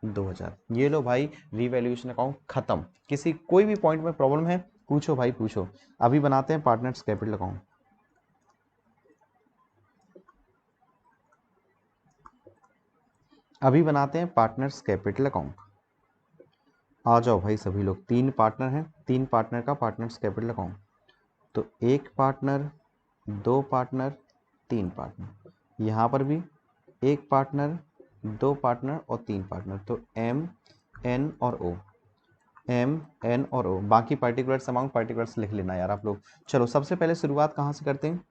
A: 2000। ये लो भाई रीवैल्यूएशन अकाउंट खत्म। किसी कोई भी पॉइंट में प्रॉब्लम है पूछो भाई पूछो। अभी बनाते हैं पार्टनर्स कैपिटल अकाउंट। अभी बनाते हैं पार्टनर्स कैपिटल अकाउंट। आ जाओ भाई सभी लोग, 3 पार्टनर हैं, 3 पार्टनर का पार्टनर्स कैपिटल अकाउंट। तो 1 पार्टनर, 2 पार्टनर, 3 पार्टनर, यहाँ पर भी 1 पार्टनर, 2 पार्टनर और 3 पार्टनर। तो M, N और O, M, N और O, बाकी पर्टिकुलर्स अमाउंट पर्टिकुलर्स लिख लेना यार आप लोग। चलो सबसे पहले शुरुआत कहाँ से करते हैं,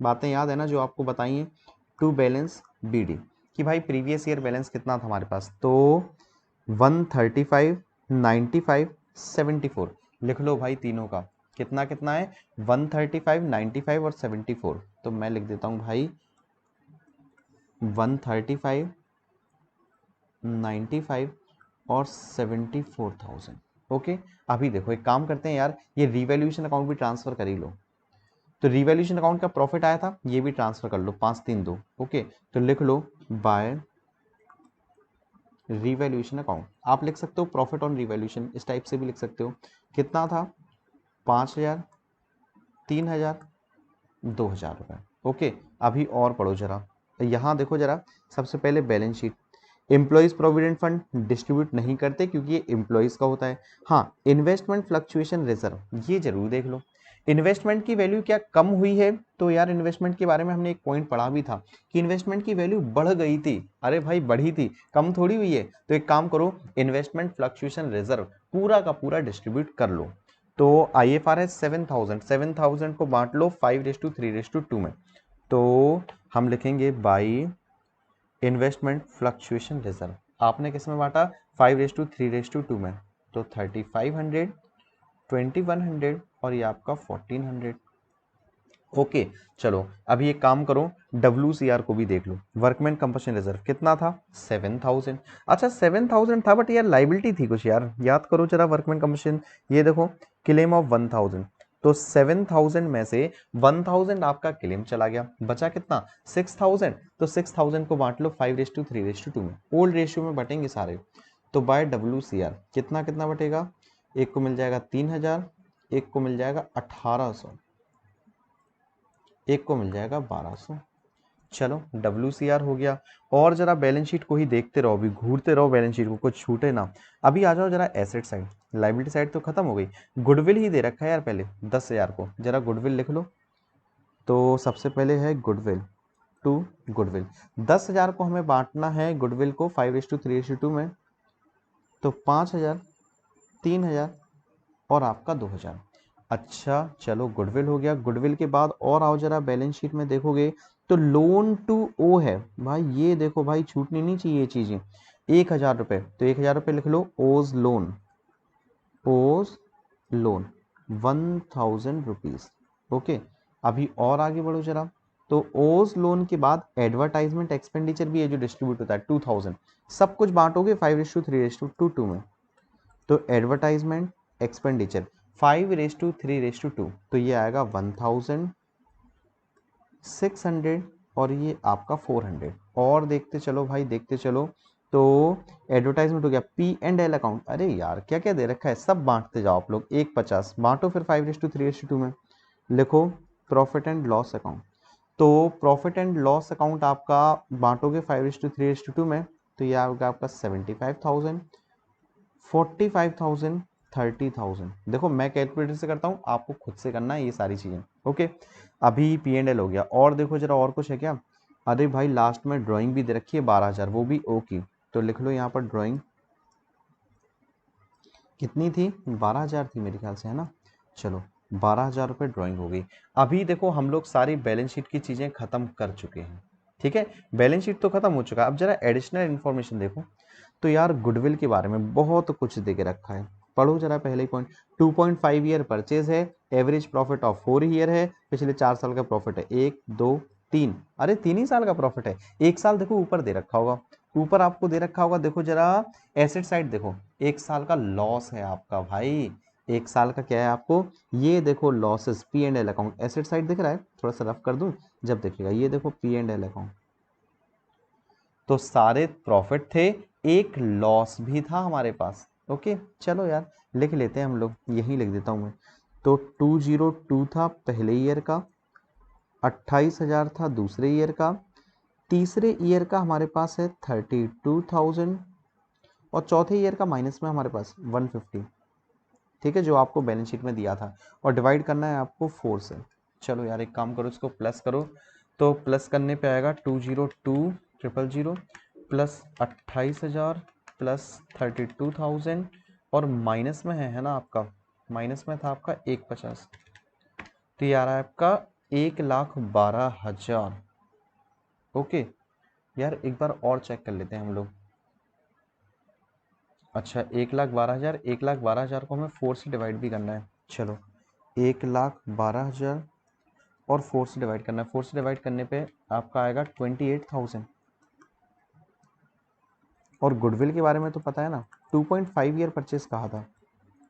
A: बातें याद है ना जो आपको बताई हैं, टू बैलेंस BD, कि भाई प्रीवियस ईयर बैलेंस कितना था हमारे पास, तो 135, 95, 74 लिख लो भाई तीनों का, कितना कितना है, 135, 95 और 74। तो मैं लिख देता हूँ भाई 135, 95 और 74,000। ओके, अभी देखो एक काम करते हैं यार, ये रिवैल्यूएशन अकाउंट भी ट्रांसफर कर ही लो। तो रिवैल्यूएशन अकाउंट का प्रॉफिट आया था, ये भी ट्रांसफर कर लो, 532। ओके, तो लिख लो बाय रिवैल्यूएशन अकाउंट। आप लिख सकते हो प्रॉफिट ऑन रिवैल्यूएशन, इस टाइप से भी लिख सकते हो। कितना था, 5000, 3000, 2000 रुपये। ओके, अभी और पढ़ो जरा, यहाँ देखो जरा, सबसे पहले balance sheet. Employees provident fund distribute नहीं करते क्योंकि ये एम्प्लॉइज का होता है। हाँ, इन्वेस्टमेंट फ्लक्चुएशन रिजर्व, ये जरूर देख लो। इन्वेस्टमेंट की वैल्यू क्या कम हुई है, तो यार इन्वेस्टमेंट के बारे में हमने एक पॉइंट पढ़ा भी था कि इन्वेस्टमेंट की वैल्यू बढ़ गई थी। अरे भाई बढ़ी थी, कम थोड़ी हुई है। तो एक काम करो, इन्वेस्टमेंट फ्लक्चुएशन रिजर्व पूरा का पूरा डिस्ट्रीब्यूट कर लो। तो IFRS 7000 को बांट लो 5:3:2 में। तो हम लिखेंगे बाई इन्वेस्टमेंट फ्लक्चुएशन रिजर्व आपने किस में बांटा 5:3:2 में, तो 3500, 2100 और ये आपका 1400। ओके चलो अभी एक काम करो, WCR को भी देख लो। वर्कमैन कंपल्शन रिजर्व कितना था 7000। अच्छा 7000 था बट यार लाइबिलिटी थी कुछ यार, याद करो जरा वर्कमैन कंपल्शन। ये देखो क्लेम ऑफ 1000, तो 7000 में से 1000 आपका क्लेम चला गया, बचा कितना 6000। तो 6000 को बांट लो 5:3:2 में, ओल्ड रेशियो में बटेंगे सारे। तो बाय WCR कितना कितना बटेगा, एक को मिल जाएगा 3000, एक को मिल जाएगा 1800, एक को मिल जाएगा 1200। चलो WCR हो गया। और जरा बैलेंस शीट को ही देखते रहो, अभी घूरते रहो बैलेंस शीट को, कुछ छूटे ना। अभी आ जाओ जरा एसेट साइड, लाइबिलिटी साइड तो खत्म हो गई। गुडविल ही दे रखा है यार पहले 10,000 को, जरा गुडविल लिख लो। तो सबसे पहले है गुडविल टू गुडविल, 10,000 को हमें बांटना है गुडविल को 5:3:2 में, तो 5000, 3000 और आपका 2000। अच्छा चलो गुडविल हो गया। गुडविल के बाद और आओ जरा बैलेंस शीट में देखोगे तो लोन टू ओ है भाई, ये देखो भाई छूटनी नहीं चाहिए ये चीजें। 1000 रुपए, तो 1000 रुपए लिख लो ओज लोन, ओज लोन 1000 रुपीज। ओके अभी और आगे बढ़ो जरा, तो ओज लोन के बाद एडवर्टाइजमेंट एक्सपेंडिचर भी है जो डिस्ट्रीब्यूट होता है 2000। सब कुछ बांटोगे 5:3:2 में, तो एडवर्टाइजमेंट एक्सपेंडिचर 5:3:2, तो ये आएगा 1600 और ये आपका 400। और देखते चलो भाई देखते चलो, तो एडवर्टाइजमेंट हो गया P&L अकाउंट, अरे यार क्या क्या दे रखा है, सब बांटते जाओ आप लोग, 150 बांटो फिर 5:3:2 में। लिखो प्रॉफिट एंड लॉस अकाउंट, तो प्रॉफिट एंड लॉस अकाउंट आपका बांटोगे 5:3:2 में, तो ये आएगा आपका 75,000, 45,000, 30,000। देखो मैं कैलकुलेटर से करता हूँ, आपको खुद से करना है ये सारी चीजें। ओके अभी P&L हो गया। और देखो जरा और कुछ है क्या, अरे भाई लास्ट में ड्राइंग भी दे रखी है 12,000, वो भी ओ की, तो लिख लो यहाँ पर ड्राइंग कितनी थी 12,000 थी मेरे ख्याल से, है ना। चलो 12,000 रुपये ड्राइंग हो गई। अभी देखो हम लोग सारी बैलेंस शीट की चीजें खत्म कर चुके हैं, ठीक है, बैलेंस शीट तो खत्म हो चुका है। अब जरा एडिशनल इन्फॉर्मेशन देखो, तो यार गुडविल के बारे में बहुत कुछ दे के रखा है, पढ़ो जरा पहले ही पॉइंट। 2.5 ईयर परचेज है, एवरेज प्रॉफिट ऑफ 4 ईयर है, पिछले 4 साल का प्रॉफिट है 1 2 3, अरे 3 ही साल का प्रॉफिट है। एक साल देखो ऊपर दे रखा होगा, ऊपर आपको दे रखा होगा, देखो जरा एसेट साइड देखो, एक साल का लॉस है आपका भाई, एक साल का क्या है आपको, ये देखो losses P&L account, asset side दिख रहा है, थोड़ा सा रफ कर दूं जब देखिएगा, ये देखो P&L अकाउंट, तो सारे प्रॉफिट थे, एक लॉस भी था हमारे पास। ओके चलो यार लिख लेते हैं हम लोग, यही लिख देता हूं मैं। तो 202 था पहले ईयर का, 28,000 था दूसरे ईयर का, तीसरे ईयर का हमारे पास है 32,000 और चौथे ईयर का माइनस में हमारे पास 150, ठीक है, जो आपको बैलेंस शीट में दिया था, और डिवाइड करना है आपको 4 से। चलो यार एक काम करो, इसको प्लस करो, तो प्लस करने पे आएगा 202,000 प्लस 28,000 प्लस 32,000 और माइनस में है ना आपका, माइनस में था आपका 150, तो ये आ रहा है आपका 1,12,000। ओके यार एक बार और चेक कर लेते हैं हम लोग। अच्छा 1,12,000, 1,12,000 को हमें 4 से डिवाइड भी करना है। चलो 1,12,000 और 4 से डिवाइड करना है, 4 से डिवाइड करने पे आपका आएगा 28,000। और गुडविल के बारे में तो पता है ना, 2.5 ईयर परचेस कहा था,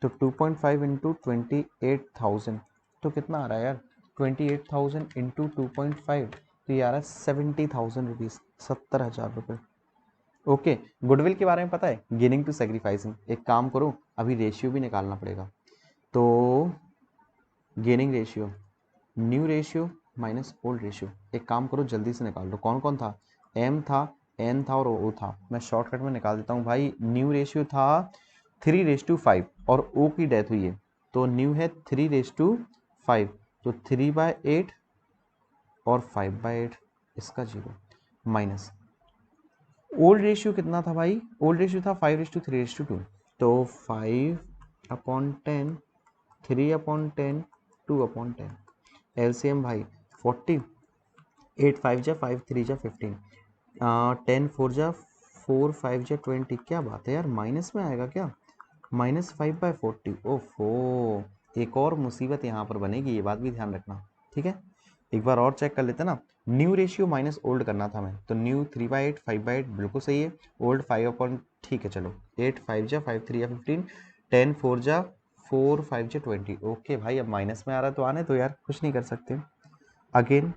A: तो 2.5 इंटू 28,000, तो कितना आ रहा है यार 28,000 इंटू 2.5, तो ये आ रहा है 70,000 रुपीज़, 70,000 रुपये। ओके गुडविल के बारे में पता है, गेनिंग टू सेक्रीफाइसिंग, एक काम करो अभी रेशियो भी निकालना पड़ेगा, तो gaining ratio, new ratio minus old ratio, एक काम करो जल्दी से निकाल लो, कौन कौन था, एम था, एन था और ओ था, मैं शॉर्टकट में निकाल देता हूँ भाई। न्यू रेशियो था 3:5 और ओ की डेथ हुई है, तो न्यू है 3:5, तो 3/8 और 5/8, इसका 0 माइनस ओल्ड रेशियो कितना था भाई, ओल्ड रेशियो था 5:3:2, तो 5/10, 3/10, 2/10, एलसीएम भाई 40, 8 5 जा 5 3 जा 15, 10 4 जा 4 5 जा 20, क्या बात है यार, माइनस में आएगा क्या? -5/40। ओफो, एक और मुसीबत यहाँ पर बनेगी, ये बात भी ध्यान रखना, ठीक है। एक बार और चेक कर लेते हैं ना, न्यू रेशियो माइनस ओल्ड करना था हमें, तो न्यू 3/8 5/8 बिल्कुल सही है, ओल्ड 5 ठीक है, चलो 8 5 जा 5 3 या 15, 10 4 जा 4 5 जा 20। ओके भाई, अब माइनस में आ रहा है तो आने तो यार, कुछ नहीं कर सकते। अगेन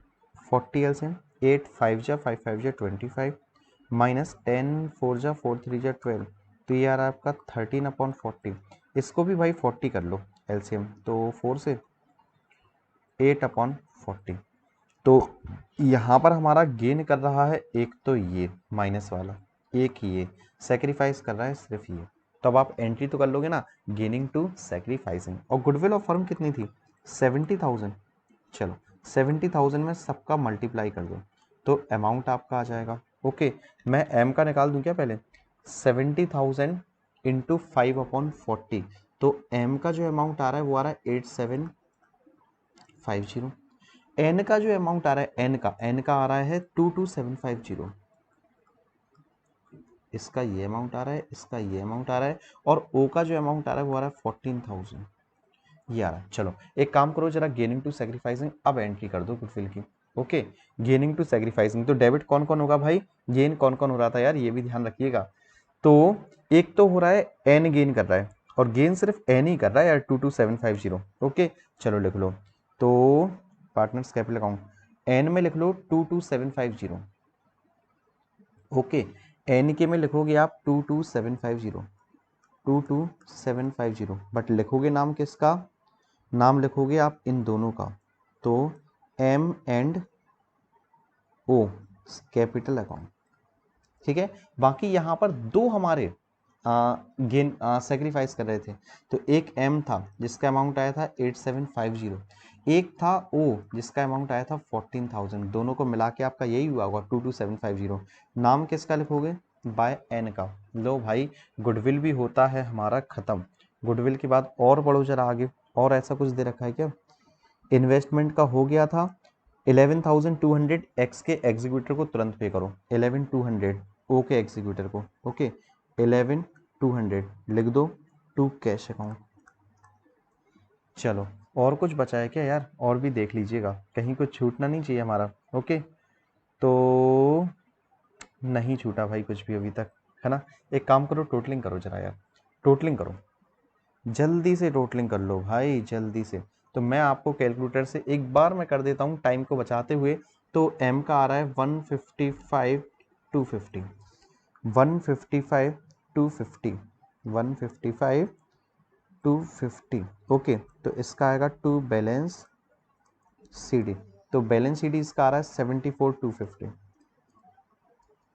A: 40 एलसीएम, 8 5 जा 5 5 जा 25 माइनस 10 4 जा 4 3 जा 12, तो ये यार आपका 13/40। इसको भी भाई 40 कर लो एलसीएम, तो 4 से 8/40। तो यहाँ पर हमारा गेन कर रहा है एक तो ये माइनस वाला, एक ये सेक्रीफाइस कर रहा है सिर्फ ये। तो अब आप एंट्री तो कर लोगे ना, गेनिंग टू सेक्रीफाइसिंग। और गुडविल ऑफ फर्म कितनी थी? 70,000। चलो 70,000 में सबका मल्टीप्लाई कर दो तो अमाउंट आपका आ जाएगा। ओके, मैं एम का निकाल दूं क्या पहले? 70,000 इंटू 5/40, तो एम का जो अमाउंट आ रहा है वो आ रहा है 8750। एन का जो अमाउंट आ रहा है, एन का आ रहा है 22750। इसका ये अमाउंट आ रहा है, इसका ये अमाउंट आ रहा है, और ओ का जो अमाउंट आ रहा है वो आ रहा है 14,000। ये आ रहा है। चलो एक काम करो जरा, गेनिंग टू सेक्रीफाइसिंग अब एंट्री कर दो गुडविल की। ओके, गेनिंग टू सेक्रीफाइसिंग, तो डेबिट कौन कौन होगा भाई, गेन कौन कौन हो रहा था यार, ये भी ध्यान रखिएगा। तो एक तो हो रहा है एन गेन कर रहा है, और गेन सिर्फ एन ही कर रहा है यार, 22750। ओके चलो लिख लो, तो पार्टनर्स कैपिटल अकाउंट एन में लिख लो 22750। ओके, एन के में लिखोगे आप 22750, 22750, बट लिखोगे नाम किसका? नाम लिखोगे आप इन दोनों का, तो M and O capital account, ठीक है। बाकी यहाँ पर दो हमारे गेन सेक्रीफाइस कर रहे थे, तो एक एम था जिसका अमाउंट आया था 8750, एक था ओ जिसका अमाउंट आया था 14,000, दोनों को मिला के आपका यही हुआ होगा 22750। नाम किसका लिखोगे? बाय एन का। लो भाई, गुडविल भी होता है हमारा खत्म। गुडविल के बाद और बढ़ो जरा आगे, और ऐसा कुछ दे रखा है क्या? इन्वेस्टमेंट का हो गया था 11,200, एक्स के एग्जीक्यूटर को तुरंत पे करो 11,200, ओ के एग्जीक्यूटर को। ओके 11,200 लिख दो टू कैश अकाउंट। चलो और कुछ बचा है क्या यार? और भी देख लीजिएगा, कहीं कुछ छूटना नहीं चाहिए हमारा। ओके, तो नहीं छूटा भाई कुछ भी अभी तक, है ना। एक काम करो, टोटलिंग करो जरा यार, टोटलिंग करो, जल्दी से टोटलिंग कर लो भाई, जल्दी से। तो मैं आपको कैलकुलेटर से एक बार मैं कर देता हूँ टाइम को बचाते हुए। तो एम का आ रहा है 155 250, 155 250, 155 250। ओके, तो इसका आएगा टू बैलेंस सीडी, तो बैलेंस सीडी इसका आ रहा है 74 250।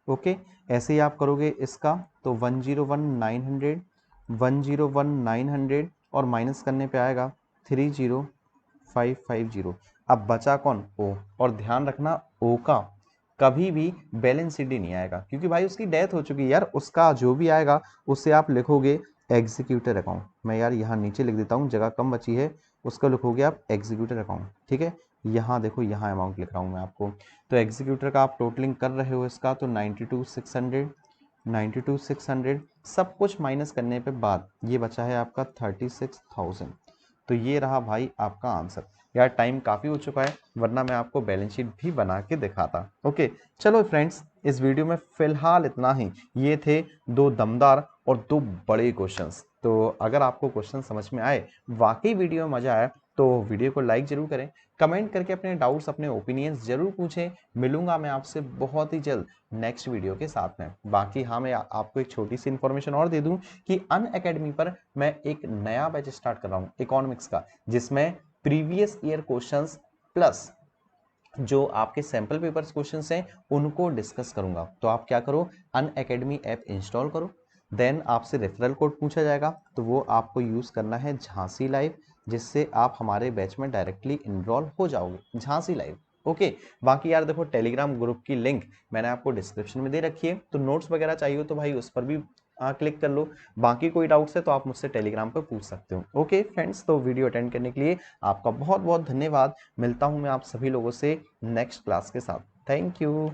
A: ओके, ऐसे ही आप करोगे इसका, तो 101 900, 101 900 और माइनस करने पे आएगा 30550। अब बचा कौन? ओ। और ध्यान रखना ओ का कभी भी बैलेंस शीट नहीं आएगा, क्योंकि भाई उसकी डेथ हो चुकी है यार, उसका जो भी आएगा उससे आप लिखोगे एग्जीक्यूटर अकाउंट। मैं यार यहाँ नीचे लिख देता हूँ, जगह कम बची है, उसका लिखोगे आप एग्जीक्यूटर अकाउंट, ठीक है। यहाँ देखो, यहाँ अमाउंट लिख रहा हूँ मैं आपको। तो एग्जीक्यूटर का आप टोटलिंग कर रहे हो इसका, तो 92,600, 92,600 सब कुछ माइनस करने पे बाद ये बचा है आपका 36,000। तो ये रहा भाई आपका आंसर। यार टाइम काफ़ी हो चुका है, वरना मैं आपको बैलेंस शीट भी बना के दिखाता। ओके चलो फ्रेंड्स, इस वीडियो में फिलहाल इतना ही। ये थे दो दमदार और दो बड़े क्वेश्चंस। तो अगर आपको क्वेश्चन समझ में आए, वाकई वीडियो में मजा आया, तो वीडियो को लाइक जरूर करें, कमेंट करके अपने डाउट्स, अपने ओपिनियंस जरूर पूछें। मिलूंगा मैं आपसे बहुत ही जल्द नेक्स्ट वीडियो के साथ में। बाकी हाँ, मैं आपको एक छोटी सी इन्फॉर्मेशन और दे दूं कि अनअकैडमी पर मैं एक नया बैच स्टार्ट कर रहा हूँ इकोनॉमिक्स का, जिसमें प्रीवियस ईयर क्वेश्चंस प्लस जो आपके सैंपल पेपर्स क्वेश्चंस हैं उनको डिस्कस करूंगा। तो आप क्या करो, अनअकैडमी ऐप इंस्टॉल करो, देन आपसे रेफरल कोड पूछा जाएगा, तो वो आपको यूज करना है झांसी लाइव, जिससे आप हमारे बैच में डायरेक्टली इनरोल हो जाओगे, झांसी लाइव। ओके, बाकी यार देखो, टेलीग्राम ग्रुप की लिंक मैंने आपको डिस्क्रिप्शन में दे रखी है, तो नोट्स वगैरह चाहिए हो तो भाई उस पर भी क्लिक कर लो। बाकी कोई डाउट्स है तो आप मुझसे टेलीग्राम पर पूछ सकते हो। ओके फ्रेंड्स, तो वीडियो अटेंड करने के लिए आपका बहुत बहुत धन्यवाद। मिलता हूं मैं आप सभी लोगों से नेक्स्ट क्लास के साथ। Thank you.